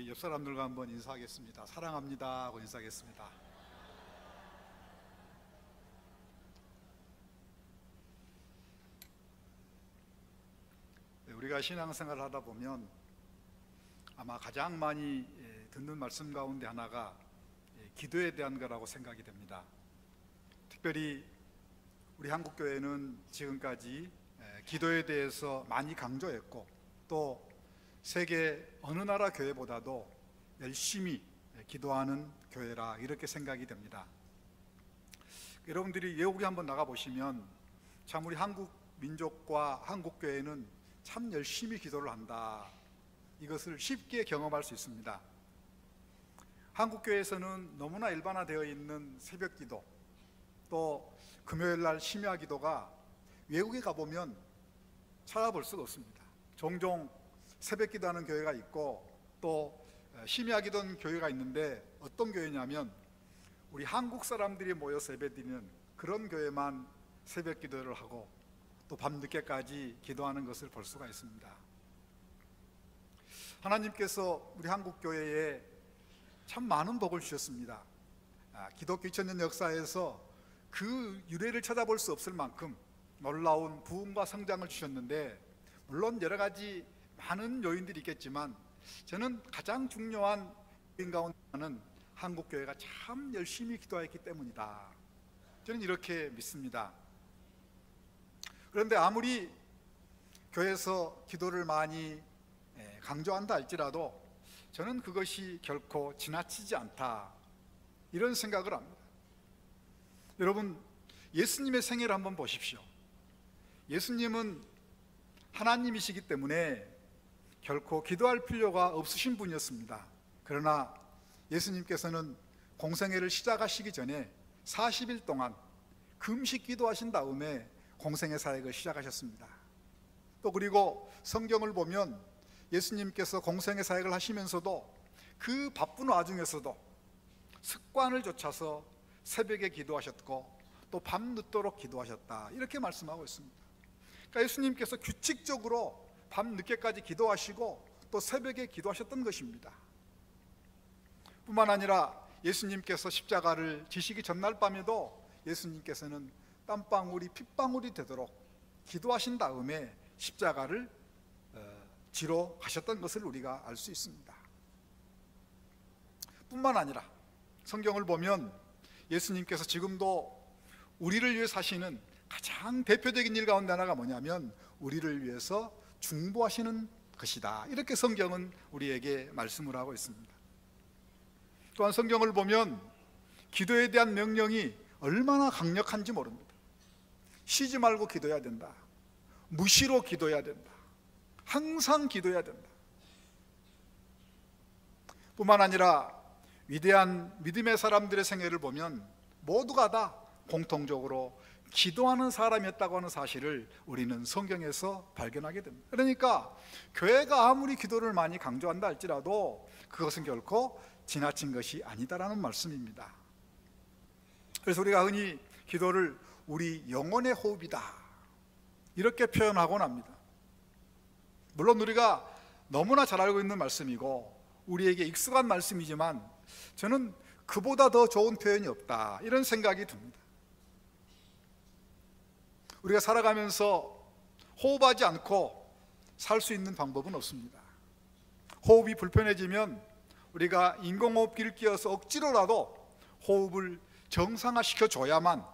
우리 옆 사람들과 한번 인사하겠습니다. 사랑합니다 하고 인사하겠습니다. 우리가 신앙생활을 하다 보면 아마 가장 많이 듣는 말씀 가운데 하나가 기도에 대한 거라고 생각이 됩니다. 특별히 우리 한국교회는 지금까지 기도에 대해서 많이 강조했고, 또 세계 어느 나라 교회보다도 열심히 기도하는 교회라 이렇게 생각이 됩니다. 여러분들이 외국에 한번 나가보시면 참 우리 한국 민족과 한국 교회는 참 열심히 기도를 한다, 이것을 쉽게 경험할 수 있습니다. 한국 교회에서는 너무나 일반화되어 있는 새벽 기도, 또 금요일날 심야 기도가 외국에 가보면 찾아볼 수가 없습니다. 종종 새벽 기도하는 교회가 있고 또 심야 기도하는 교회가 있는데, 어떤 교회냐면 우리 한국 사람들이 모여서 예배드리는 그런 교회만 새벽 기도를 하고 또 밤늦게까지 기도하는 것을 볼 수가 있습니다. 하나님께서 우리 한국 교회에 참 많은 복을 주셨습니다. 기독교 2000년 역사에서 그 유래를 찾아볼 수 없을 만큼 놀라운 부흥과 성장을 주셨는데, 물론 여러 가지 많은 요인들이 있겠지만 저는 가장 중요한 요인 가운데는 한국 교회가 참 열심히 기도했기 때문이다, 저는 이렇게 믿습니다. 그런데 아무리 교회에서 기도를 많이 강조한다 할지라도 저는 그것이 결코 지나치지 않다, 이런 생각을 합니다. 여러분, 예수님의 생애를 한번 보십시오. 예수님은 하나님이시기 때문에 결코 기도할 필요가 없으신 분이었습니다. 그러나 예수님께서는 공생애를 시작하시기 전에 40일 동안 금식 기도하신 다음에 공생애 사역을 시작하셨습니다. 또 그리고 성경을 보면 예수님께서 공생애 사역을 하시면서도 그 바쁜 와중에서도 습관을 좇아서 새벽에 기도하셨고 또 밤늦도록 기도하셨다, 이렇게 말씀하고 있습니다. 그러니까 예수님께서 규칙적으로 밤늦게까지 기도하시고 또 새벽에 기도하셨던 것입니다. 뿐만 아니라 예수님께서 십자가를 지시기 전날 밤에도 예수님께서는 땀방울이 핏방울이 되도록 기도하신 다음에 십자가를 지러 가셨던 것을 우리가 알 수 있습니다. 뿐만 아니라 성경을 보면 예수님께서 지금도 우리를 위해 사시는 가장 대표적인 일 가운데 하나가 뭐냐면 우리를 위해서 중보하시는 것이다, 이렇게 성경은 우리에게 말씀을 하고 있습니다. 또한 성경을 보면 기도에 대한 명령이 얼마나 강력한지 모릅니다. 쉬지 말고 기도해야 된다, 무시로 기도해야 된다, 항상 기도해야 된다. 뿐만 아니라 위대한 믿음의 사람들의 생애를 보면 모두가 다 공통적으로 기도하는 사람이었다고 하는 사실을 우리는 성경에서 발견하게 됩니다. 그러니까 교회가 아무리 기도를 많이 강조한다 할지라도 그것은 결코 지나친 것이 아니다라는 말씀입니다. 그래서 우리가 흔히 기도를 우리 영혼의 호흡이다, 이렇게 표현하곤 합니다. 물론 우리가 너무나 잘 알고 있는 말씀이고 우리에게 익숙한 말씀이지만 저는 그보다 더 좋은 표현이 없다, 이런 생각이 듭니다. 우리가 살아가면서 호흡하지 않고 살 수 있는 방법은 없습니다. 호흡이 불편해지면 우리가 인공호흡기를 끼워서 억지로라도 호흡을 정상화시켜 줘야만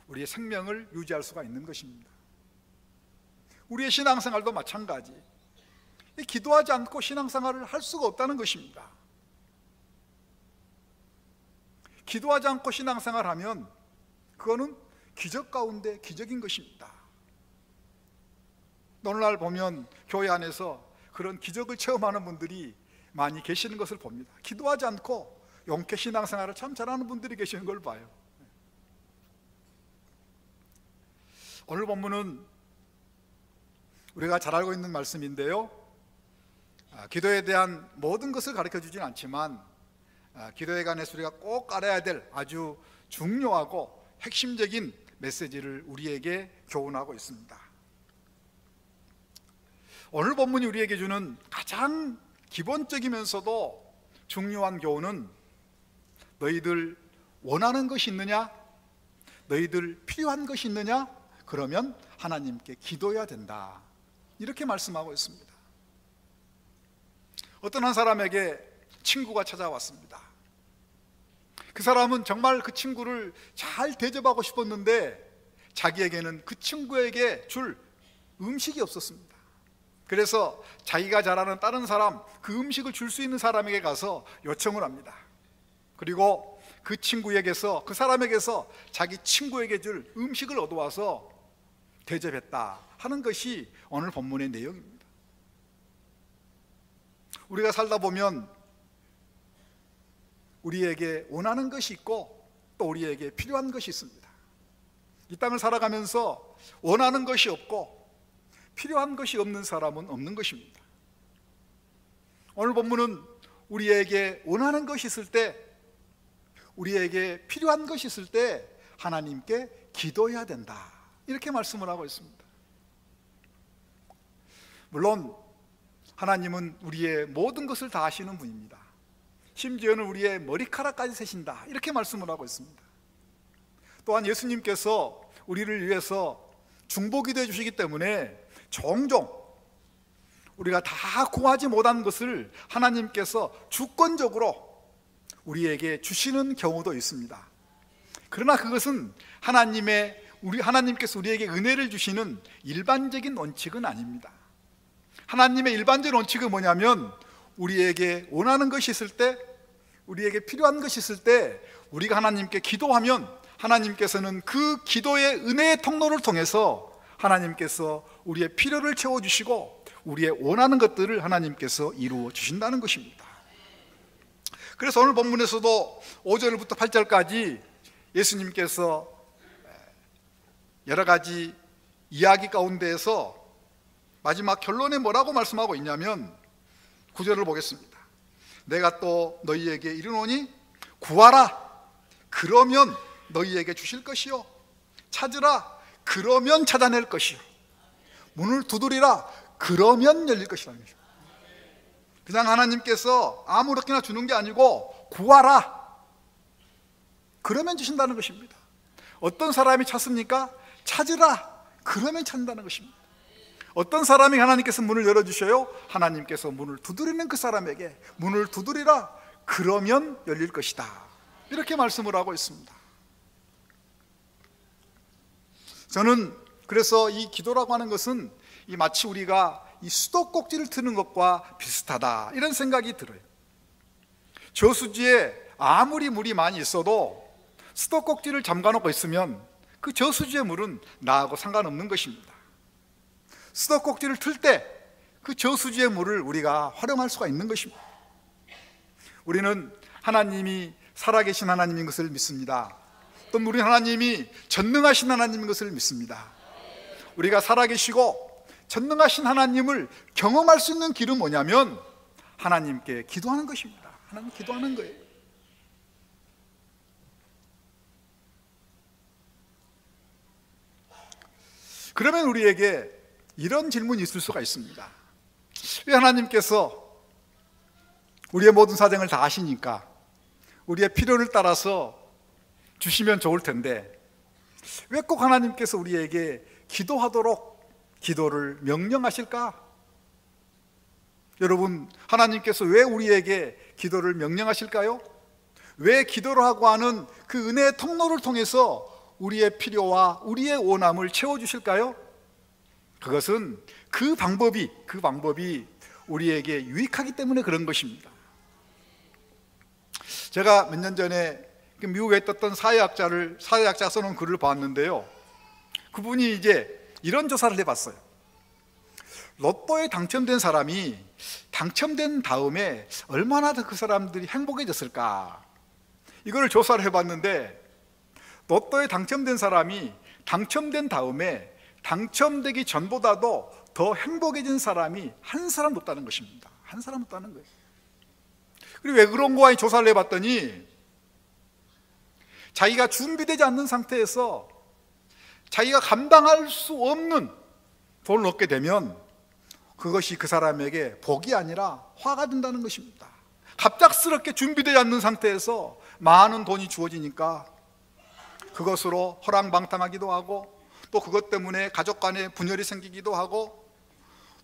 우리의 생명을 유지할 수가 있는 것입니다. 우리의 신앙생활도 마찬가지, 기도하지 않고 신앙생활을 할 수가 없다는 것입니다. 기도하지 않고 신앙생활하면 그거는 기적 가운데 기적인 것입니다. 오늘날 보면 교회 안에서 그런 기적을 체험하는 분들이 많이 계시는 것을 봅니다. 기도하지 않고 용케 신앙생활을 참 잘하는 분들이 계시는 걸 봐요. 오늘 본문은 우리가 잘 알고 있는 말씀인데요, 기도에 대한 모든 것을 가르쳐 주진 않지만 기도에 관해서 우리가 꼭 알아야 될 아주 중요하고 핵심적인 메시지를 우리에게 교훈하고 있습니다. 오늘 본문이 우리에게 주는 가장 기본적이면서도 중요한 교훈은 너희들 원하는 것이 있느냐? 너희들 필요한 것이 있느냐? 그러면 하나님께 기도해야 된다. 이렇게 말씀하고 있습니다. 어떤 한 사람에게 친구가 찾아왔습니다. 그 사람은 정말 그 친구를 잘 대접하고 싶었는데 자기에게는 그 친구에게 줄 음식이 없었습니다. 그래서 자기가 잘 아는 다른 사람, 그 음식을 줄 수 있는 사람에게 가서 요청을 합니다. 그리고 그 친구에게서, 그 사람에게서 자기 친구에게 줄 음식을 얻어와서 대접했다 하는 것이 오늘 본문의 내용입니다. 우리가 살다 보면 우리에게 원하는 것이 있고 또 우리에게 필요한 것이 있습니다. 이 땅을 살아가면서 원하는 것이 없고 필요한 것이 없는 사람은 없는 것입니다. 오늘 본문은 우리에게 원하는 것이 있을 때, 우리에게 필요한 것이 있을 때 하나님께 기도해야 된다, 이렇게 말씀을 하고 있습니다. 물론 하나님은 우리의 모든 것을 다 아시는 분입니다. 심지어는 우리의 머리카락까지 세신다, 이렇게 말씀을 하고 있습니다. 또한 예수님께서 우리를 위해서 중보기도해 주시기 때문에 종종 우리가 다 구하지 못한 것을 하나님께서 주권적으로 우리에게 주시는 경우도 있습니다. 그러나 그것은 하나님께서 우리에게 은혜를 주시는 일반적인 원칙은 아닙니다. 하나님의 일반적인 원칙은 뭐냐면, 우리에게 원하는 것이 있을 때, 우리에게 필요한 것이 있을 때 우리가 하나님께 기도하면 하나님께서는 그 기도의 은혜의 통로를 통해서 하나님께서 우리의 필요를 채워주시고 우리의 원하는 것들을 하나님께서 이루어 주신다는 것입니다. 그래서 오늘 본문에서도 5절부터 8절까지 예수님께서 여러 가지 이야기 가운데에서 마지막 결론에 뭐라고 말씀하고 있냐면 9절을 보겠습니다. 내가 또 너희에게 이르노니 구하라, 그러면 너희에게 주실 것이요, 찾으라, 그러면 찾아낼 것이요, 문을 두드리라, 그러면 열릴 것이라는 것입니다. 그냥 하나님께서 아무렇게나 주는 게 아니고 구하라, 그러면 주신다는 것입니다. 어떤 사람이 찾습니까? 찾으라, 그러면 찾는다는 것입니다. 어떤 사람이 하나님께서 문을 열어주셔요? 하나님께서 문을 두드리는 그 사람에게 문을 두드리라, 그러면 열릴 것이다, 이렇게 말씀을 하고 있습니다. 저는 그래서 이 기도라고 하는 것은 마치 우리가 이 수도꼭지를 트는 것과 비슷하다, 이런 생각이 들어요. 저수지에 아무리 물이 많이 있어도 수도꼭지를 잠가놓고 있으면 그 저수지의 물은 나하고 상관없는 것입니다. 수도꼭지를 틀 때 그 저수지의 물을 우리가 활용할 수가 있는 것입니다. 우리는 하나님이 살아계신 하나님인 것을 믿습니다. 또 우리 하나님이 전능하신 하나님인 것을 믿습니다. 우리가 살아계시고 전능하신 하나님을 경험할 수 있는 길은 뭐냐면 하나님께 기도하는 것입니다. 하나님 기도하는 거예요. 그러면 우리에게 이런 질문이 있을 수가 있습니다. 왜 하나님께서 우리의 모든 사정을 다 아시니까 우리의 필요를 따라서 주시면 좋을 텐데 왜 꼭 하나님께서 우리에게 기도하도록 기도를 명령하실까? 여러분, 하나님께서 왜 우리에게 기도를 명령하실까요? 왜 기도를 하고 하는 그 은혜의 통로를 통해서 우리의 필요와 우리의 원함을 채워주실까요? 그것은 그 방법이 우리에게 유익하기 때문에 그런 것입니다. 제가 몇 년 전에 미국에 있었던 사회학자가 써놓은 글을 봤는데요, 그분이 이제 이런 조사를 해봤어요. 로또에 당첨된 사람이 당첨된 다음에 얼마나 더 그 사람들이 행복해졌을까, 이거를 조사를 해봤는데 로또에 당첨된 사람이 당첨된 다음에 당첨되기 전보다도 더 행복해진 사람이 한 사람도 없다는 것입니다. 한 사람도 없다는 거예요. 그리고 왜 그런가 조사를 해봤더니 자기가 준비되지 않는 상태에서 자기가 감당할 수 없는 돈을 얻게 되면 그것이 그 사람에게 복이 아니라 화가 된다는 것입니다. 갑작스럽게 준비되지 않는 상태에서 많은 돈이 주어지니까 그것으로 허랑방탕하기도 하고, 또 그것 때문에 가족 간에 분열이 생기기도 하고,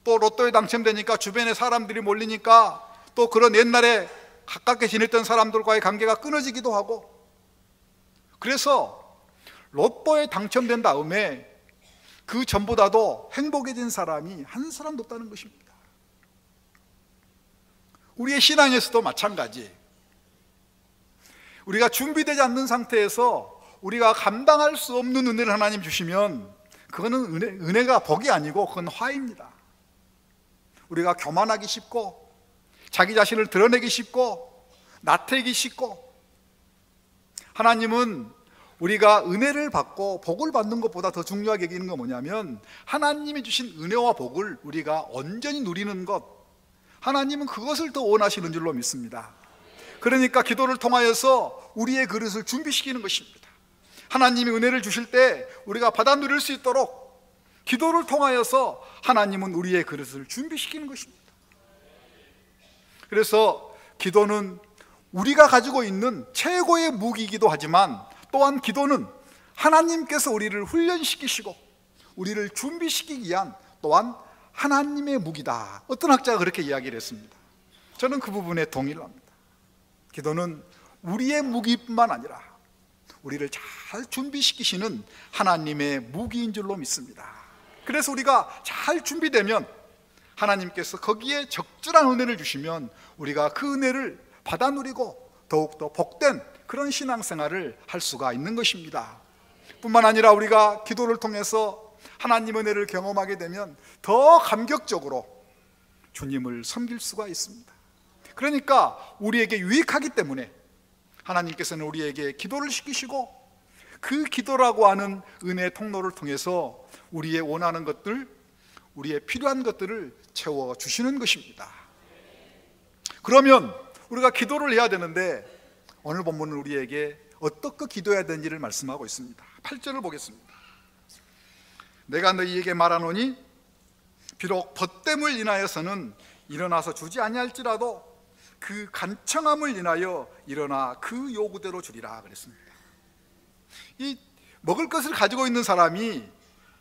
또 로또에 당첨되니까 주변에 사람들이 몰리니까 또 그런 옛날에 가깝게 지냈던 사람들과의 관계가 끊어지기도 하고, 그래서 로또에 당첨된 다음에 그 전보다도 행복해진 사람이 한 사람도 없다는 것입니다. 우리의 신앙에서도 마찬가지. 우리가 준비되지 않는 상태에서 우리가 감당할 수 없는 은혜를 하나님 주시면 그거는 은혜가 복이 아니고 그건 화입니다. 우리가 교만하기 쉽고, 자기 자신을 드러내기 쉽고, 나태하기 쉽고, 하나님은 우리가 은혜를 받고 복을 받는 것보다 더 중요하게 여기는 건 뭐냐면, 하나님이 주신 은혜와 복을 우리가 온전히 누리는 것, 하나님은 그것을 더 원하시는 줄로 믿습니다. 그러니까 기도를 통하여서 우리의 그릇을 준비시키는 것입니다. 하나님이 은혜를 주실 때 우리가 받아 누릴 수 있도록 기도를 통하여서 하나님은 우리의 그릇을 준비시키는 것입니다. 그래서 기도는 우리가 가지고 있는 최고의 무기이기도 하지만, 또한 기도는 하나님께서 우리를 훈련시키시고 우리를 준비시키기 위한 또한 하나님의 무기다. 어떤 학자가 그렇게 이야기를 했습니다. 저는 그 부분에 동의를 합니다. 기도는 우리의 무기뿐만 아니라 우리를 잘 준비시키시는 하나님의 무기인 줄로 믿습니다. 그래서 우리가 잘 준비되면 하나님께서 거기에 적절한 은혜를 주시면 우리가 그 은혜를 받아 누리고 더욱더 복된 그런 신앙생활을 할 수가 있는 것입니다. 뿐만 아니라 우리가 기도를 통해서 하나님 은혜를 경험하게 되면 더 감격적으로 주님을 섬길 수가 있습니다. 그러니까 우리에게 유익하기 때문에 하나님께서는 우리에게 기도를 시키시고, 그 기도라고 하는 은혜의 통로를 통해서 우리의 원하는 것들, 우리의 필요한 것들을 채워주시는 것입니다. 그러면 우리가 기도를 해야 되는데, 오늘 본문은 우리에게 어떻게 기도해야 되는지를 말씀하고 있습니다. 8절을 보겠습니다. 내가 너희에게 말하노니 비록 벗됨을 인하여서는 일어나서 주지 아니할지라도 그 간청함을 인하여 일어나 그 요구대로 주리라 그랬습니다. 이 먹을 것을 가지고 있는 사람이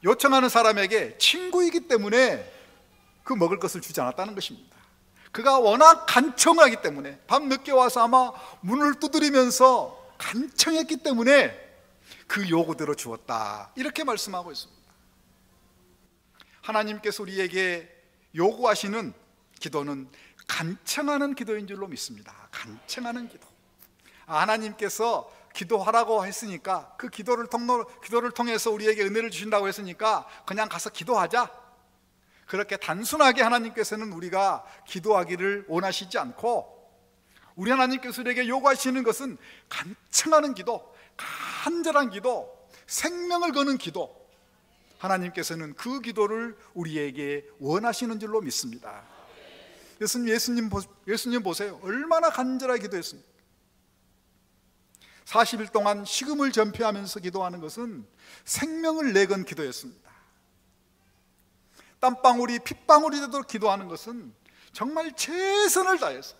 요청하는 사람에게 친구이기 때문에 그 먹을 것을 주지 않았다는 것입니다. 그가 워낙 간청을 하기 때문에 밤 늦게 와서 아마 문을 두드리면서 간청했기 때문에 그 요구대로 주었다, 이렇게 말씀하고 있습니다. 하나님께서 우리에게 요구하시는 기도는 간청하는 기도인 줄로 믿습니다. 간청하는 기도. 하나님께서 기도하라고 했으니까, 그 기도를 통해서 우리에게 은혜를 주신다고 했으니까 그냥 가서 기도하자, 그렇게 단순하게 하나님께서는 우리가 기도하기를 원하시지 않고, 우리 하나님께서 우리에게 요구하시는 것은 간청하는 기도, 간절한 기도, 생명을 거는 기도, 하나님께서는 그 기도를 우리에게 원하시는 줄로 믿습니다. 예수님 보세요. 얼마나 간절하게 기도했습니까? 40일 동안 식음을 전폐하면서 기도하는 것은 생명을 내건 기도였습니다. 땀방울이 핏방울이 되도록 기도하는 것은 정말 최선을 다해서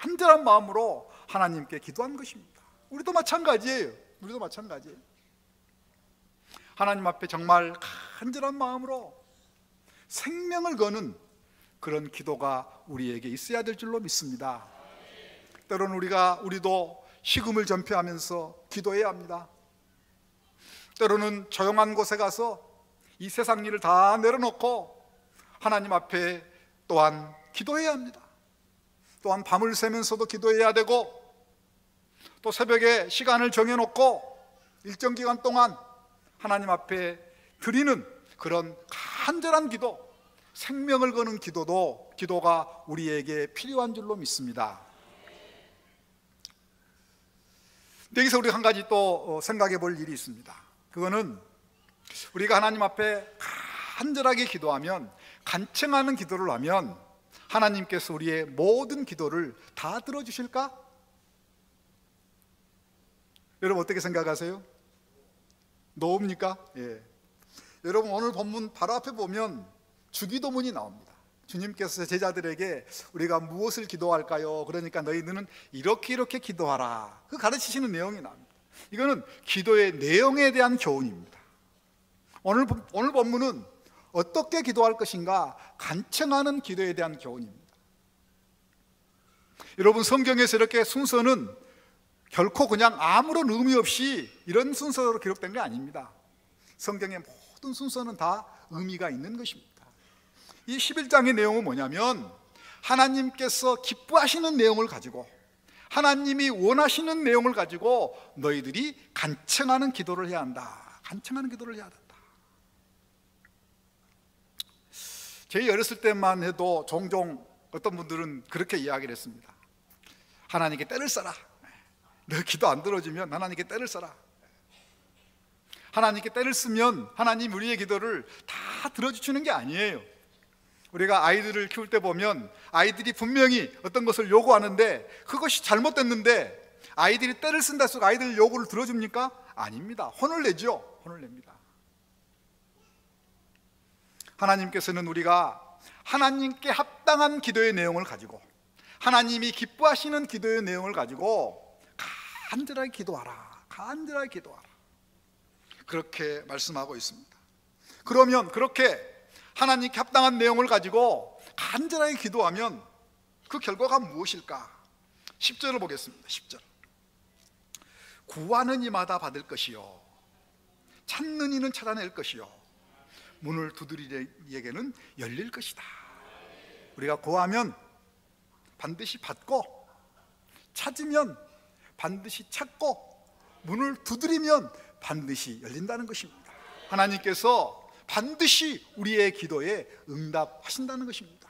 간절한 마음으로 하나님께 기도한 것입니다. 우리도 마찬가지예요. 하나님 앞에 정말 간절한 마음으로 생명을 거는 그런 기도가 우리에게 있어야 될 줄로 믿습니다. 때로는 우리도 식음을 전폐하면서 기도해야 합니다. 때로는 조용한 곳에 가서 이 세상 일을 다 내려놓고 하나님 앞에 또한 기도해야 합니다. 또한 밤을 새면서도 기도해야 되고, 또 새벽에 시간을 정해놓고 일정 기간 동안 하나님 앞에 드리는 그런 간절한 기도, 생명을 거는 기도가 우리에게 필요한 줄로 믿습니다. 여기서 우리가 한 가지 또 생각해 볼 일이 있습니다. 그거는 우리가 하나님 앞에 간절하게 기도하면, 간청하는 기도를 하면 하나님께서 우리의 모든 기도를 다 들어주실까? 여러분 어떻게 생각하세요? 노입니까? 예. 여러분 오늘 본문 바로 앞에 보면 주기도문이 나옵니다. 주님께서 제자들에게 우리가 무엇을 기도할까요? 그러니까 너희들은 이렇게 이렇게 기도하라, 그 가르치시는 내용이 나옵니다. 이거는 기도의 내용에 대한 교훈입니다. 오늘 본문은 어떻게 기도할 것인가 간청하는 기도에 대한 교훈입니다. 여러분, 성경에서 이렇게 순서는 결코 그냥 아무런 의미 없이 이런 순서로 기록된 게 아닙니다. 성경의 모든 순서는 다 의미가 있는 것입니다. 이 11장의 내용은 뭐냐면 하나님께서 기뻐하시는 내용을 가지고, 하나님이 원하시는 내용을 가지고 너희들이 간청하는 기도를 해야 한다. 간청하는 기도를 해야 한다. 제 어렸을 때만 해도 종종 어떤 분들은 그렇게 이야기를 했습니다. 하나님께 때를 써라. 너 기도 안 들어주면 하나님께 때를 써라. 하나님께 때를 쓰면 하나님 우리의 기도를 다 들어주시는 게 아니에요. 우리가 아이들을 키울 때 보면 아이들이 분명히 어떤 것을 요구하는데 그것이 잘못됐는데 아이들이 때를 쓴다 해서 아이들 요구를 들어줍니까? 아닙니다. 혼을 내죠. 혼을 냅니다. 하나님께서는 우리가 하나님께 합당한 기도의 내용을 가지고, 하나님이 기뻐하시는 기도의 내용을 가지고 간절하게 기도하라, 간절하게 기도하라, 그렇게 말씀하고 있습니다. 그러면 그렇게 하나님께 합당한 내용을 가지고 간절하게 기도하면 그 결과가 무엇일까? 10절을 보겠습니다. 10절. 구하는 이마다 받을 것이요, 찾는 이는 찾아낼 것이요, 문을 두드리는 이에게는 열릴 것이다. 우리가 구하면 반드시 받고, 찾으면 반드시 찾고, 문을 두드리면 반드시 열린다는 것입니다. 하나님께서 반드시 우리의 기도에 응답하신다는 것입니다.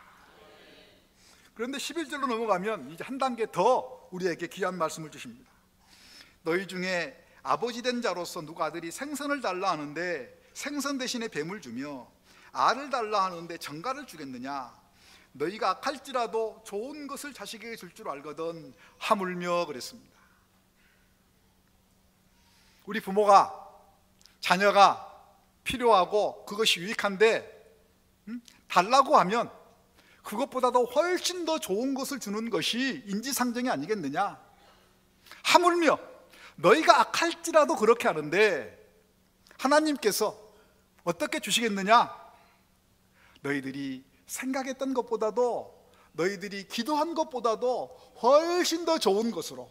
그런데 11절로 넘어가면 이제 한 단계 더 우리에게 귀한 말씀을 주십니다. 너희 중에 아버지 된 자로서 누가 아들이 생선을 달라 하는데 생선 대신에 뱀을 주며 알을 달라 하는데 정갈을 주겠느냐? 너희가 악할지라도 좋은 것을 자식에게 줄 줄 알거든 하물며 그랬습니다. 우리 부모가 자녀가 필요하고 그것이 유익한데 달라고 하면 그것보다도 훨씬 더 좋은 것을 주는 것이 인지상정이 아니겠느냐? 하물며 너희가 악할지라도 그렇게 하는데 하나님께서 어떻게 주시겠느냐? 너희들이 생각했던 것보다도, 너희들이 기도한 것보다도 훨씬 더 좋은 것으로,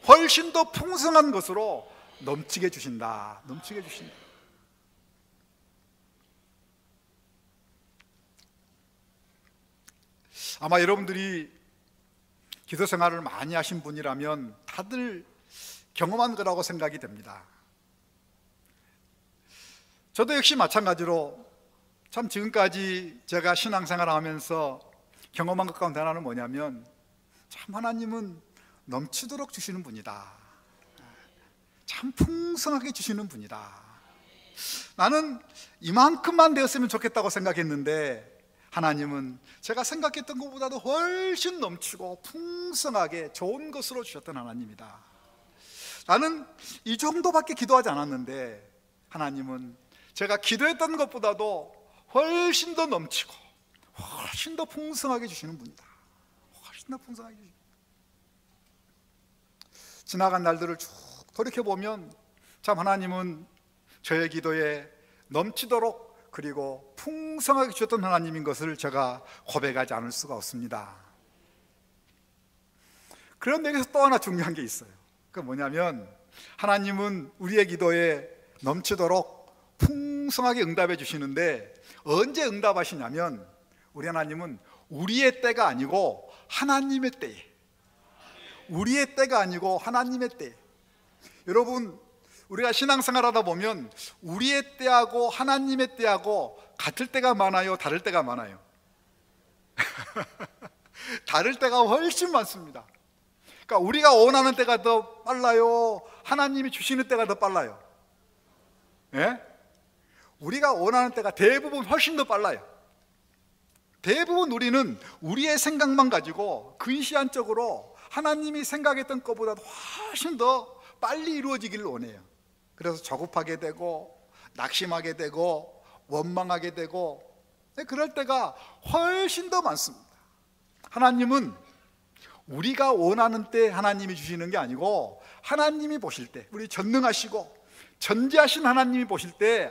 훨씬 더 풍성한 것으로 넘치게 주신다. 넘치게 주신다. 아마 여러분들이 기도 생활을 많이 하신 분이라면 다들 경험한 거라고 생각이 됩니다. 저도 역시 마찬가지로 참 지금까지 제가 신앙생활을 하면서 경험한 것 가운데 하나는 뭐냐면, 참 하나님은 넘치도록 주시는 분이다. 참 풍성하게 주시는 분이다. 나는 이만큼만 되었으면 좋겠다고 생각했는데 하나님은 제가 생각했던 것보다도 훨씬 넘치고 풍성하게 좋은 것으로 주셨던 하나님이다. 나는 이 정도밖에 기도하지 않았는데 하나님은 제가 기도했던 것보다도 훨씬 더 넘치고 훨씬 더 풍성하게 주시는 분이다. 훨씬 더 풍성하게 주시는 분이다. 지나간 날들을 쭉 돌이켜보면 참 하나님은 저의 기도에 넘치도록 그리고 풍성하게 주셨던 하나님인 것을 제가 고백하지 않을 수가 없습니다. 그런데 여기서 또 하나 중요한 게 있어요. 그게 뭐냐면 하나님은 우리의 기도에 넘치도록 풍성하게 응답해 주시는데 언제 응답하시냐면 우리 하나님은 우리의 때가 아니고 하나님의 때에, 우리의 때가 아니고 하나님의 때에. 여러분, 우리가 신앙생활 하다 보면 우리의 때하고 하나님의 때하고 같을 때가 많아요, 다를 때가 많아요? 다를 때가 훨씬 많습니다. 그러니까 우리가 원하는 때가 더 빨라요, 하나님이 주시는 때가 더 빨라요? 예? 우리가 원하는 때가 대부분 훨씬 더 빨라요. 대부분 우리는 우리의 생각만 가지고 근시안적으로 하나님이 생각했던 것보다 훨씬 더 빨리 이루어지기를 원해요. 그래서 조급하게 되고 낙심하게 되고 원망하게 되고 그럴 때가 훨씬 더 많습니다. 하나님은 우리가 원하는 때 하나님이 주시는 게 아니고, 하나님이 보실 때, 우리 전능하시고 전지하신 하나님이 보실 때,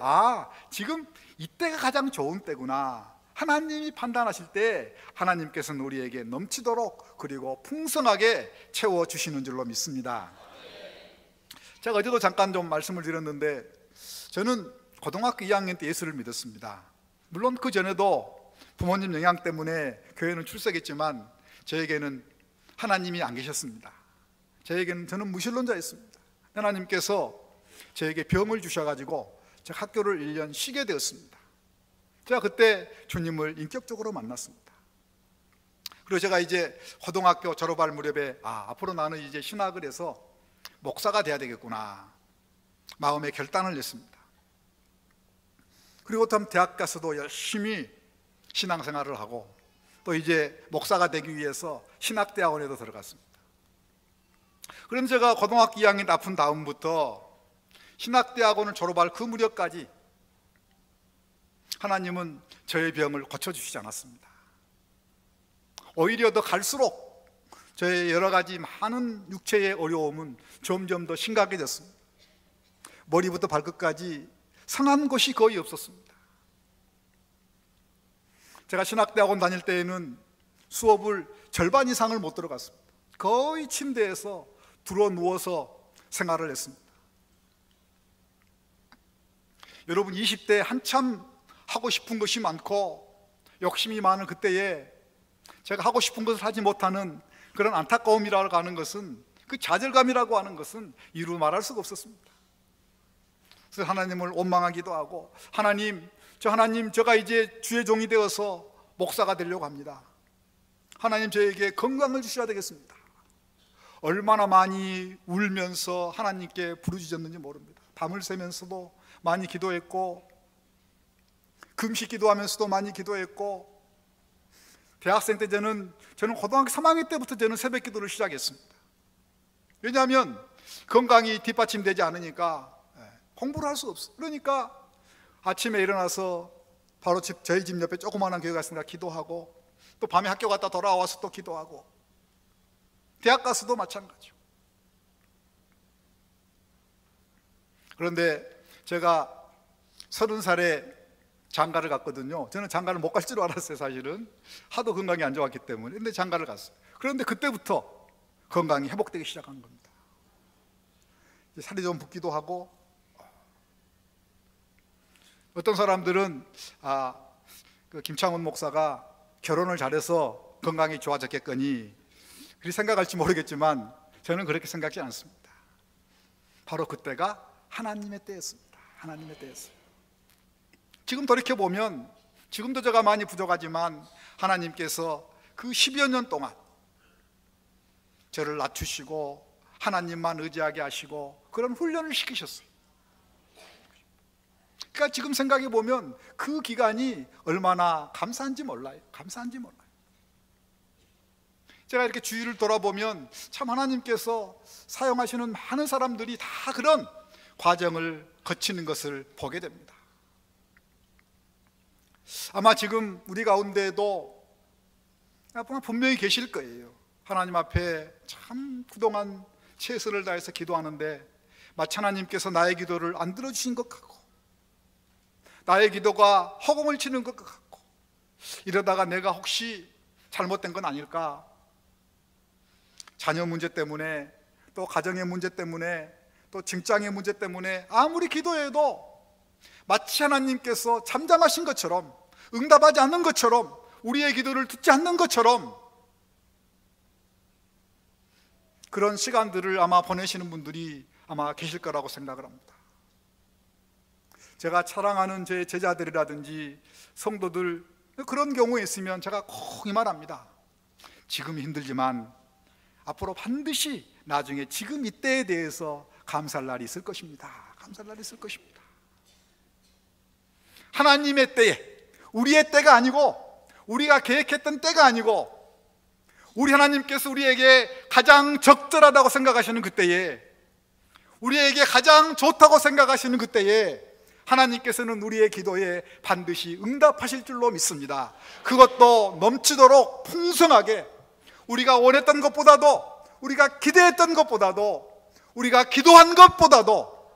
지금 이때가 가장 좋은 때구나, 하나님이 판단하실 때 하나님께서는 우리에게 넘치도록 그리고 풍성하게 채워주시는 줄로 믿습니다. 제가 어제도 잠깐 좀 말씀을 드렸는데, 저는 고등학교 2학년 때 예수를 믿었습니다. 물론 그 전에도 부모님 영향 때문에 교회는 출석했지만 저에게는 하나님이 안 계셨습니다. 저는 무신론자였습니다. 하나님께서 저에게 병을 주셔가지고 제가 학교를 1년 쉬게 되었습니다. 제가 그때 주님을 인격적으로 만났습니다. 그리고 제가 이제 고등학교 졸업할 무렵에 앞으로 나는 이제 신학을 해서 목사가 돼야 되겠구나 마음의 결단을 냈습니다. 그리고 참 대학 가서도 열심히 신앙생활을 하고, 또 이제 목사가 되기 위해서 신학대학원에도 들어갔습니다. 그럼 제가 고등학교 2학년 아픈 다음부터 신학대학원을 졸업할 그 무렵까지 하나님은 저의 병을 고쳐주시지 않았습니다. 오히려 더 갈수록 저의 여러 가지 많은 육체의 어려움은 점점 더 심각해졌습니다. 머리부터 발끝까지 상한 것이 거의 없었습니다. 제가 신학대학원 다닐 때에는 수업을 절반 이상을 못 들어갔습니다. 거의 침대에서 들어 누워서 생활을 했습니다. 여러분, 20대 한참 하고 싶은 것이 많고 욕심이 많은 그때에 제가 하고 싶은 것을 하지 못하는 그런 안타까움이라고 하는 것은, 그 좌절감이라고 하는 것은 이루 말할 수가 없었습니다. 그래서 하나님을 원망하기도 하고, 하나님, 제가 이제 주의 종이 되어서 목사가 되려고 합니다. 하나님, 저에게 건강을 주셔야 되겠습니다. 얼마나 많이 울면서 하나님께 부르짖었는지 모릅니다. 밤을 새면서도 많이 기도했고, 금식 기도하면서도 많이 기도했고, 대학생 때 저는 고등학교 3학년 때부터 저는 새벽 기도를 시작했습니다. 왜냐하면 건강이 뒷받침되지 않으니까 공부를 할 수가 없어요. 그러니까 아침에 일어나서 바로 저희 집 옆에 조그마한 교회가 있으니까 기도하고, 또 밤에 학교 갔다 돌아와서 또 기도하고, 대학 가서도 마찬가지요. 그런데 제가 30살에 장가를 갔거든요. 저는 장가를 못 갈 줄 알았어요. 사실은 하도 건강이 안 좋았기 때문에. 근데 장가를 갔어요. 그런데 그때부터 건강이 회복되기 시작한 겁니다. 살이 좀 붓기도 하고, 어떤 사람들은 그 김창훈 목사가 결혼을 잘해서 건강이 좋아졌겠거니 그렇게 생각할지 모르겠지만, 저는 그렇게 생각지 않습니다. 바로 그때가 하나님의 때였습니다. 하나님의 때였어요. 지금 돌이켜보면, 지금도 제가 많이 부족하지만 하나님께서 그 10여 년 동안 저를 낮추시고 하나님만 의지하게 하시고 그런 훈련을 시키셨어요. 그러니까 지금 생각해보면 그 기간이 얼마나 감사한지 몰라요. 감사한지 몰라요. 제가 이렇게 주위를 돌아보면 참 하나님께서 사용하시는 많은 사람들이 다 그런 과정을 거치는 것을 보게 됩니다. 아마 지금 우리 가운데도 분명히 계실 거예요. 하나님 앞에 참 그동안 최선을 다해서 기도하는데 마치 하나님께서 나의 기도를 안 들어주신 것 같고, 나의 기도가 허공을 치는 것 같고, 이러다가 내가 혹시 잘못된 건 아닐까? 자녀 문제 때문에, 또 가정의 문제 때문에, 또 직장의 문제 때문에 아무리 기도해도 마치 하나님께서 잠잠하신 것처럼, 응답하지 않는 것처럼, 우리의 기도를 듣지 않는 것처럼 그런 시간들을 아마 보내시는 분들이 아마 계실 거라고 생각을 합니다. 제가 사랑하는 제 제자들이라든지 성도들, 그런 경우에 있으면 제가 꼭 이 말합니다. 지금 힘들지만 앞으로 반드시 나중에 지금 이때에 대해서 감사할 날이 있을 것입니다. 감사할 날이 있을 것입니다. 하나님의 때에, 우리의 때가 아니고, 우리가 계획했던 때가 아니고, 우리 하나님께서 우리에게 가장 적절하다고 생각하시는 그때에, 우리에게 가장 좋다고 생각하시는 그때에 하나님께서는 우리의 기도에 반드시 응답하실 줄로 믿습니다. 그것도 넘치도록 풍성하게, 우리가 원했던 것보다도, 우리가 기대했던 것보다도, 우리가 기도한 것보다도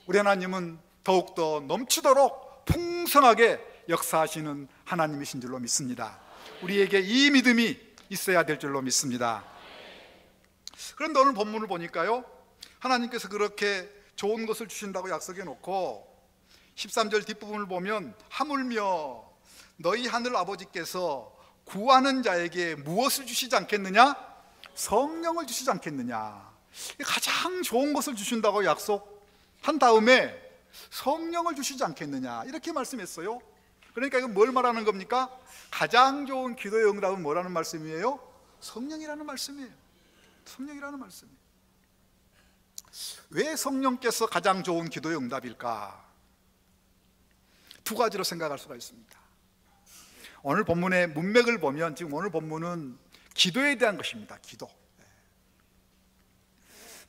우리 하나님은 더욱더 넘치도록 풍성하게 역사하시는 하나님이신 줄로 믿습니다. 우리에게 이 믿음이 있어야 될 줄로 믿습니다. 그런데 오늘 본문을 보니까요, 하나님께서 그렇게 좋은 것을 주신다고 약속해 놓고 13절 뒷부분을 보면 하물며 너희 하늘 아버지께서 구하는 자에게 무엇을 주시지 않겠느냐? 성령을 주시지 않겠느냐. 가장 좋은 것을 주신다고 약속한 다음에 성령을 주시지 않겠느냐, 이렇게 말씀했어요. 그러니까 이건 뭘 말하는 겁니까? 가장 좋은 기도의 응답은 뭐라는 말씀이에요? 성령이라는 말씀이에요. 성령이라는 말씀이에요. 왜 성령께서 가장 좋은 기도의 응답일까? 두 가지로 생각할 수가 있습니다. 오늘 본문의 문맥을 보면 지금 오늘 본문은 기도에 대한 것입니다. 기도.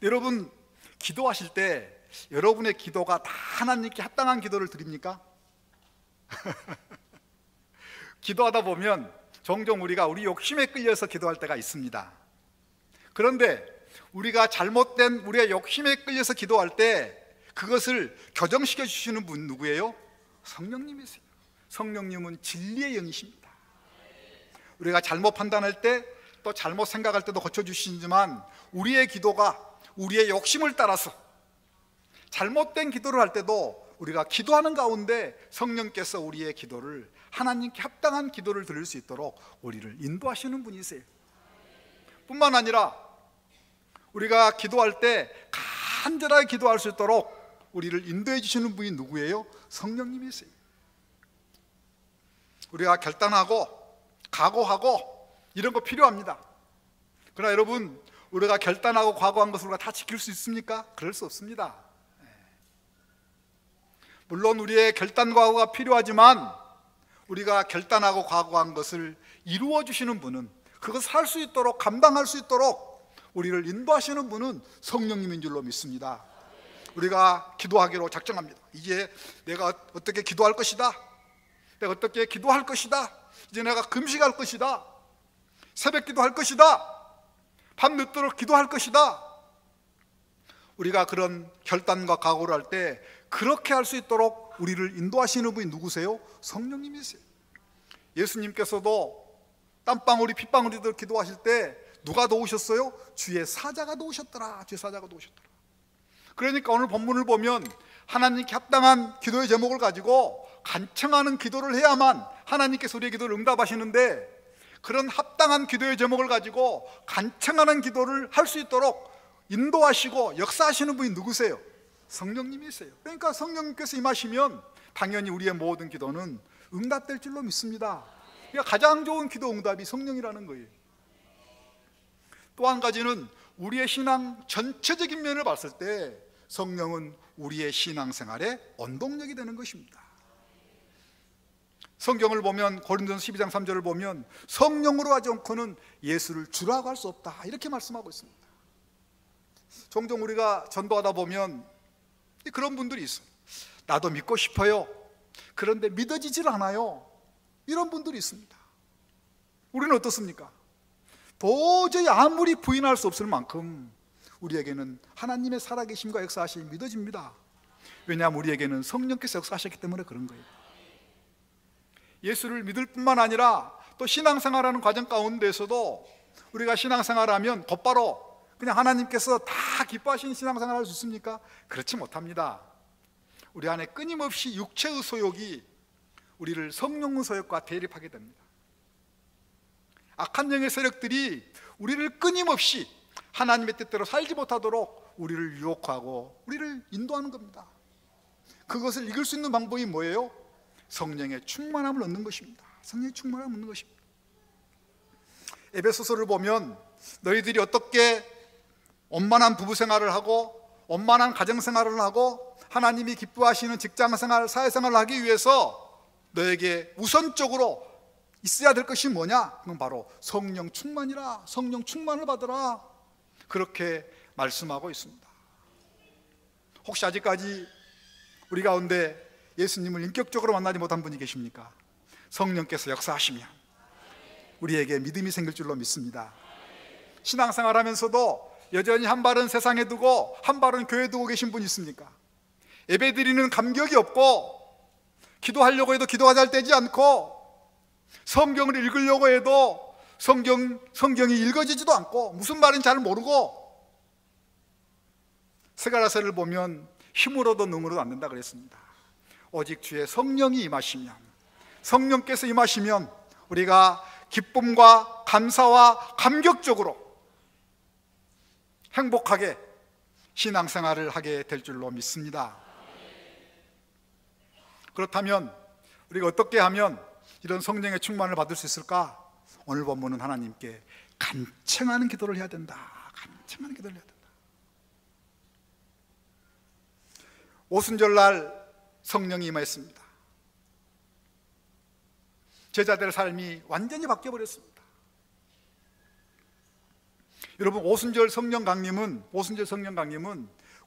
여러분, 기도하실 때 여러분의 기도가 다 하나님께 합당한 기도를 드립니까? 기도하다 보면 종종 우리가 우리 욕심에 끌려서 기도할 때가 있습니다. 그런데 우리가 잘못된 우리의 욕심에 끌려서 기도할 때 그것을 교정시켜 주시는 분 누구예요? 성령님이세요. 성령님은 진리의 영이십니다. 우리가 잘못 판단할 때, 또 잘못 생각할 때도 고쳐주시지만 우리의 기도가 우리의 욕심을 따라서 잘못된 기도를 할 때도 우리가 기도하는 가운데 성령께서 우리의 기도를, 하나님께 합당한 기도를 드릴 수 있도록 우리를 인도하시는 분이세요. 뿐만 아니라 우리가 기도할 때 간절하게 기도할 수 있도록 우리를 인도해 주시는 분이 누구예요? 성령님이세요. 우리가 결단하고 각오하고 이런 거 필요합니다. 그러나 여러분, 우리가 결단하고 각오한 것을 우리가 다 지킬 수 있습니까? 그럴 수 없습니다. 물론 우리의 결단과 각오가 필요하지만 우리가 결단하고 각오한 것을 이루어 주시는 분은, 그것을 할 수 있도록, 감당할 수 있도록 우리를 인도하시는 분은 성령님인 줄로 믿습니다. 우리가 기도하기로 작정합니다. 이제 내가 어떻게 기도할 것이다, 내가 어떻게 기도할 것이다, 이제 내가 금식할 것이다, 새벽 기도할 것이다, 밤늦도록 기도할 것이다. 우리가 그런 결단과 각오를 할 때 그렇게 할 수 있도록 우리를 인도하시는 분이 누구세요? 성령님이세요. 예수님께서도 땀방울이 핏방울이 되도록 기도하실 때 누가 도우셨어요? 주의 사자가 도우셨더라. 주의 사자가 도우셨더라. 그러니까 오늘 본문을 보면 하나님께 합당한 기도의 제목을 가지고 간청하는 기도를 해야만 하나님께서 우리의 기도를 응답하시는데, 그런 합당한 기도의 제목을 가지고 간청하는 기도를 할 수 있도록 인도하시고 역사하시는 분이 누구세요? 성령님이세요. 그러니까 성령님께서 임하시면 당연히 우리의 모든 기도는 응답될 줄로 믿습니다. 그러니까 가장 좋은 기도 응답이 성령이라는 거예요. 또 한 가지는 우리의 신앙 전체적인 면을 봤을 때 성령은 우리의 신앙생활의 원동력이 되는 것입니다. 성경을 보면 고린도전서 12장 3절을 보면 성령으로 하지 않고는 예수를 주라고 할 수 없다, 이렇게 말씀하고 있습니다. 종종 우리가 전도하다 보면 그런 분들이 있어요. 나도 믿고 싶어요, 그런데 믿어지질 않아요, 이런 분들이 있습니다. 우리는 어떻습니까? 도저히 아무리 부인할 수 없을 만큼 우리에게는 하나님의 살아계심과 역사하심이 믿어집니다. 왜냐하면 우리에게는 성령께서 역사하셨기 때문에 그런 거예요. 예수를 믿을 뿐만 아니라 또 신앙생활하는 과정 가운데에서도 우리가 신앙생활하면 곧바로 그냥 하나님께서 다 기뻐하시는 신앙생활을 할 수 있습니까? 그렇지 못합니다. 우리 안에 끊임없이 육체의 소욕이 우리를 성령의 소욕과 대립하게 됩니다. 악한 영의 세력들이 우리를 끊임없이 하나님의 뜻대로 살지 못하도록 우리를 유혹하고 우리를 인도하는 겁니다. 그것을 이길 수 있는 방법이 뭐예요? 성령의 충만함을 얻는 것입니다. 성령의 충만함을 얻는 것입니다. 에베소서를 보면 너희들이 어떻게 원만한 부부생활을 하고 원만한 가정생활을 하고 하나님이 기뻐하시는 직장생활, 사회생활을 하기 위해서 너에게 우선적으로 있어야 될 것이 뭐냐? 그건 바로 성령 충만이라. 성령 충만을 받으라. 그렇게 말씀하고 있습니다. 혹시 아직까지 우리 가운데 예수님을 인격적으로 만나지 못한 분이 계십니까? 성령께서 역사하시면 우리에게 믿음이 생길 줄로 믿습니다. 신앙생활 하면서도 여전히 한 발은 세상에 두고 한 발은 교회에 두고 계신 분 있습니까? 예배드리는 감격이 없고, 기도하려고 해도 기도가 잘 되지 않고, 성경을 읽으려고 해도 성경이 읽어지지도 않고, 무슨 말인지 잘 모르고, 스가랴서를 보면 힘으로도 능으로도 안 된다 그랬습니다. 오직 주의 성령이 임하시면, 성령께서 임하시면 우리가 기쁨과 감사와 감격적으로 행복하게 신앙생활을 하게 될 줄로 믿습니다. 그렇다면 우리가 어떻게 하면 이런 성령의 충만을 받을 수 있을까? 오늘 본문은 하나님께 간청하는 기도를 해야 된다. 간청하는 기도를 해야 된다. 오순절날 성령이 임하였습니다. 제자들의 삶이 완전히 바뀌어버렸습니다. 여러분, 오순절 성령 강림은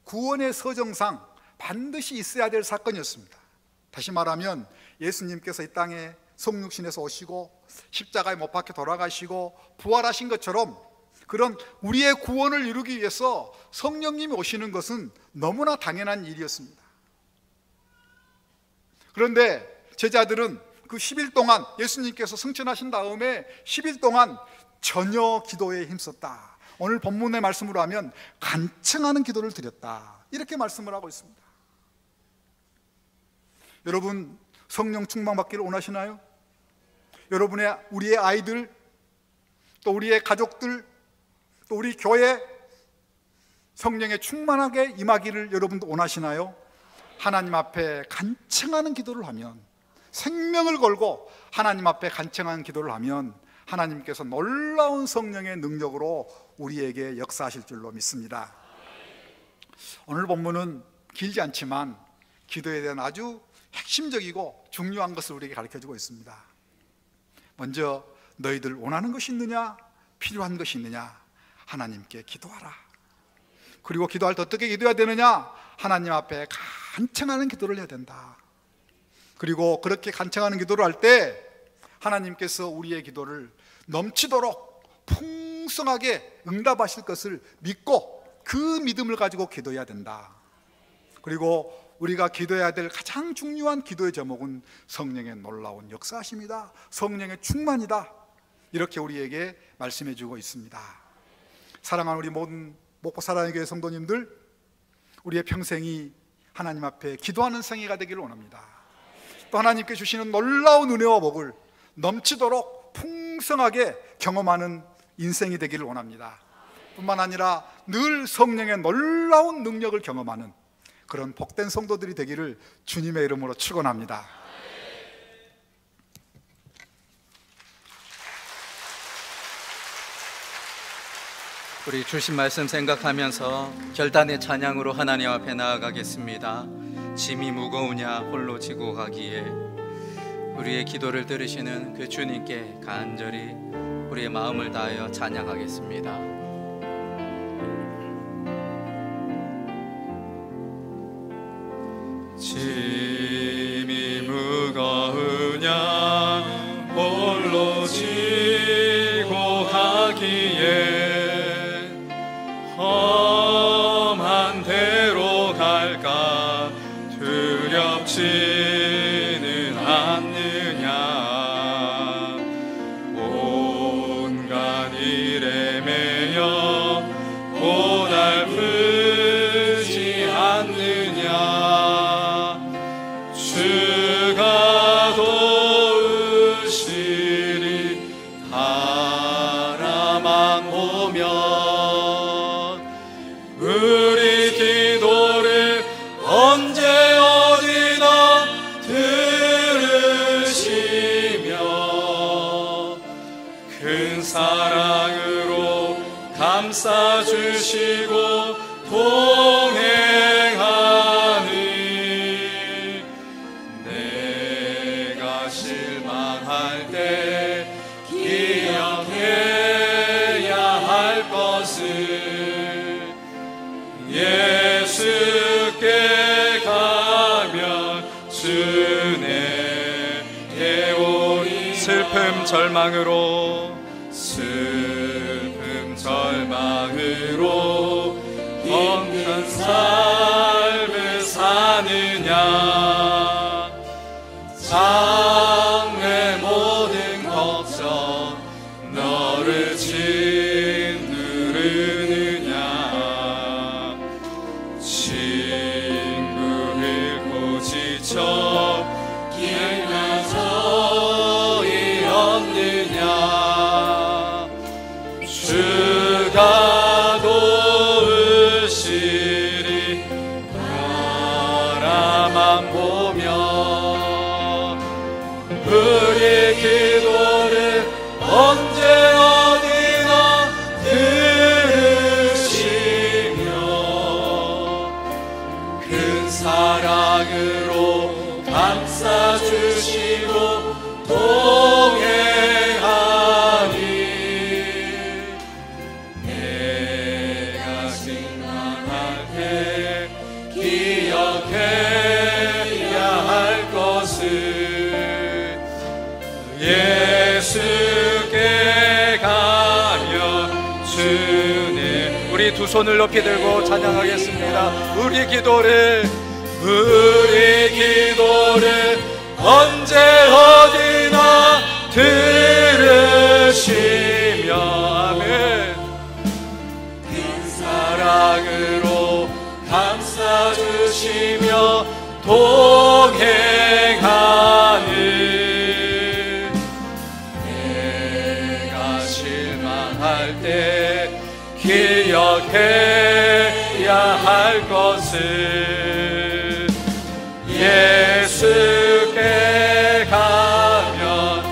구원의 서정상 반드시 있어야 될 사건이었습니다. 다시 말하면 예수님께서 이 땅에 성육신에서 오시고 십자가에 못 박혀 돌아가시고 부활하신 것처럼 그런 우리의 구원을 이루기 위해서 성령님이 오시는 것은 너무나 당연한 일이었습니다. 그런데 제자들은 그 10일 동안, 예수님께서 승천하신 다음에 10일 동안 전혀 기도에 힘썼다. 오늘 본문의 말씀으로 하면 간청하는 기도를 드렸다, 이렇게 말씀을 하고 있습니다. 여러분, 성령 충만받기를 원하시나요? 우리의 아이들, 또 우리의 가족들, 또 우리 교회 성령에 충만하게 임하기를 여러분도 원하시나요? 하나님 앞에 간청하는 기도를 하면, 생명을 걸고 하나님 앞에 간청하는 기도를 하면 하나님께서 놀라운 성령의 능력으로 우리에게 역사하실 줄로 믿습니다. 오늘 본문은 길지 않지만 기도에 대한 아주 핵심적이고 중요한 것을 우리에게 가르쳐주고 있습니다. 먼저 너희들 원하는 것이 있느냐, 필요한 것이 있느냐, 하나님께 기도하라. 그리고 기도할 때 어떻게 기도해야 되느냐, 하나님 앞에 간청하는 기도를 해야 된다. 그리고 그렇게 간청하는 기도를 할 때 하나님께서 우리의 기도를 넘치도록 풍성하게 응답하실 것을 믿고 그 믿음을 가지고 기도해야 된다. 그리고 우리가 기도해야 될 가장 중요한 기도의 제목은 성령의 놀라운 역사하심이다, 성령의 충만이다, 이렇게 우리에게 말씀해 주고 있습니다. 사랑하는 우리 모든 목포 사랑의 교회 성도님들, 우리의 평생이 하나님 앞에 기도하는 생애가 되기를 원합니다. 또 하나님께 주시는 놀라운 은혜와 복을 넘치도록 풍성하게 경험하는 인생이 되기를 원합니다. 뿐만 아니라 늘 성령의 놀라운 능력을 경험하는 그런 복된 성도들이 되기를 주님의 이름으로 축원합니다. 우리 주신 말씀 생각하면서 결단의 찬양으로 하나님 앞에 나아가겠습니다. 짐이 무거우냐 홀로 지고 가기에. 우리의 기도를 들으시는 그 주님께 간절히 우리의 마음을 다하여 찬양하겠습니다. 짐이 무거우냐 홀로 지고 가기에 험한 데로 갈까 두렵지는 않느냐. 온갖 일에 매여 고달프지 않느냐. 주가 도우시리 바라만 보면. 우리 기도를 언제 어디나 들으시며 큰 사랑으로 감싸주시고 동행하니. 내가 실망할 때 기억해야 할 것을 예수께 가면 주 절망으로 슬픔 절망으로 힘든 삶을 사느냐 장래 모든 걱정 너를 짓누르느냐 친구 잃고 지쳐 길나 저희 없느냐 주가 도우시리 바라만 보며 우리의 기도를 언제 어디나 들으시며 큰 사랑으로 감싸주시고 동행하니 내가 실망할 때 기억해야 할 것을 예수께 가면 주네. 우리 두 손을 높이 들고 찬양하겠습니다. 우리 기도를 언제 어디나 들으시며 아멘 큰 사랑으로 감싸주시며 동행하는 내가 실망할 때 기억해야 할 것을 예수께 가면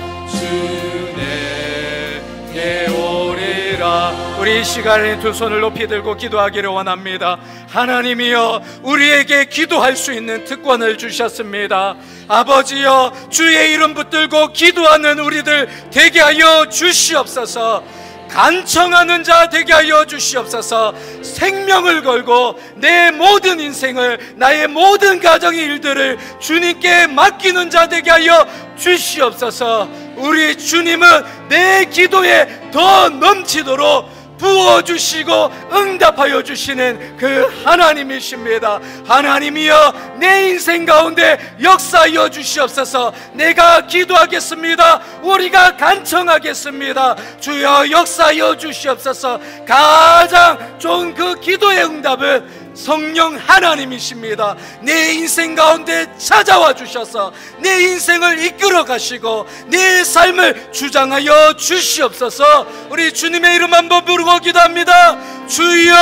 주내게 오리라. 우리 이 시간에 두 손을 높이 들고 기도하기를 원합니다. 하나님이여, 우리에게 기도할 수 있는 특권을 주셨습니다. 아버지여, 주의 이름 붙들고 기도하는 우리들 되게 하여 주시옵소서. 간청하는 자 되게 하여 주시옵소서. 생명을 걸고 내 모든 인생을, 나의 모든 가정의 일들을 주님께 맡기는 자 되게 하여 주시옵소서. 우리 주님은 내 기도에 더 넘치도록 부어주시고 응답하여 주시는 그 하나님이십니다. 하나님이여, 내 인생 가운데 역사하여 주시옵소서. 내가 기도하겠습니다. 우리가 간청하겠습니다. 주여 역사하여 주시옵소서. 가장 좋은 그 기도의 응답은 성령 하나님이십니다. 내 인생 가운데 찾아와 주셔서 내 인생을 이끌어 가시고 내 삶을 주장하여 주시옵소서. 우리 주님의 이름 한번 부르고 기도합니다. 주여